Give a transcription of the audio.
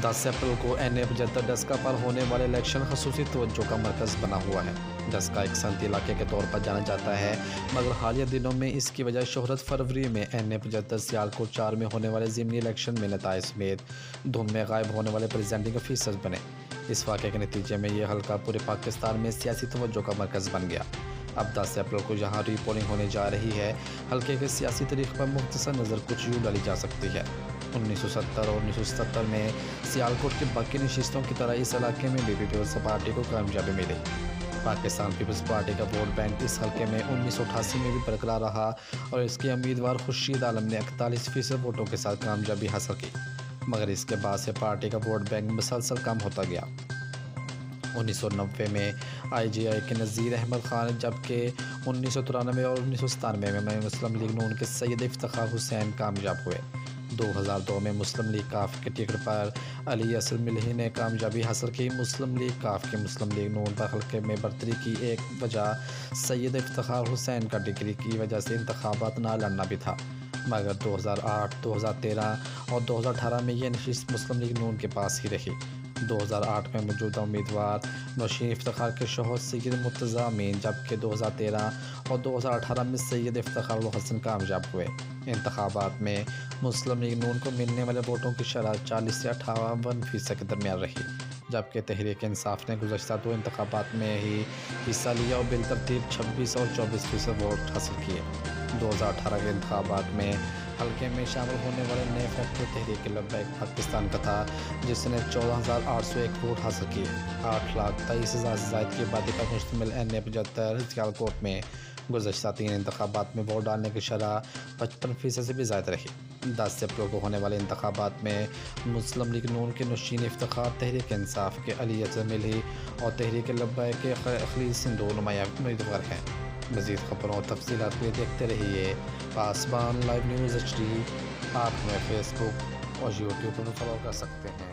10 April کو NA75 Daska پر ہونے والے الیکشن خصوصی توجہ کا مرکز بنا ہوا ہے۔ ڈسکا ایک صنعتی علاقے کے طور پر جانا جاتا ہے، مگر حالیہ دنوں میں اس کی وجہ شہرت فروری میں NA75 سیالکوٹ 4 میں ہونے والے ضمنی الیکشن میں نتائج سمیت دھند میں غائب ہونے والے پریزنٹنگ آفیسرز بنے۔ اس واقعے کے نتیجے میں یہ حلقہ پورے پاکستان میں سیاسی توجہ کا مرکز بن گیا۔ اب 10 اپریل کو جہاں ری پولنگ ہونے جا رہی ہے، حلقے کے سیاسی تاریخ پر مختصر نظر کچھ یوں ڈالی جا سکتی ہے۔ 1970 اور 1977 میں سیالکوٹ کی باقی نشستوں کی طرح اس علاقے میں بھی پیپلز پارٹی کو کامیابی ملی۔ پاکستان پیپلز پارٹی کا ووٹ بینک اس حلقے میں 1988 میں بھی برقرار رہا اور اس کے امیدوار خورشید عالم نے 41% ووٹوں کے ساتھ کامیابی حاصل کی، مگر اس کے بعد سے پارٹی کا ووٹ بینک مسلسل کم ہوتا گیا۔ 1990 میں IGI کے نذیر احمد خان، جبکہ 1993 اور 1997 میں مسلم لیگ نون کے سید افتخار حسین کامیاب ہوئے۔ 2002 میں مسلم لیگ کاف کے ٹکٹ پر علی اصل ملہی نے کامیابی حاصل کی۔ مسلم لیگ کاف کی مسلم لیگ نون پر حلقے میں برتری کی ایک وجہ سید افتخار حسین کا ڈگری کی وجہ سے انتخابات نہ لڑنا بھی تھا، مگر 2008، 2013 اور 2018 میں یہ نشست مسلم لیگ نون کے پاس ہی رہی۔ 2008 میں موجودہ امیدوار نوشین افتخار کے شوہر سید مرتضی امین، جبکہ 2013 اور 2018 میں سید افتخار الحسن کامیاب ہوئے۔ انتخابات میں مسلم لیگ نون کو ملنے والے ووٹوں کی شرح 40 سے 58% کے درمیان رہی، جبکہ تحریک انصاف نے گزشتہ 2 انتخابات میں ہی حصہ لیا اور بالترتیب 26 اور 24% ووٹ حاصل کیے۔ 2018 کے انتخابات میں حلقے میں شامل ہونے والے نئے فیکٹر تحریک لبیک پاکستان کا تھا، جس نے 14,801 ووٹ حاصل کیے۔ 8,23,000 سے زائد کی آبادی پر مشتمل NA75 سیالکوٹ میں گزشتہ 3 انتخابات میں ووٹ ڈالنے کی شرح 55% سے بھی زائد رہی۔ 10 اپریل کو ہونے والے انتخابات میں مسلم لیگ نون کے نوشین افتخار، تحریک انصاف کے علی اصل ملہی اور تحریک لبیک کے اخلیل سندھو نمایاں امیدوار ہیں۔ مزید خبروں اور تفصیلات کے لیے دیکھتے رہیے پاسبان لائیو نیوز HD۔ آپ ہمیں فیس بک اور YouTube پر فالو کر سکتے ہیں۔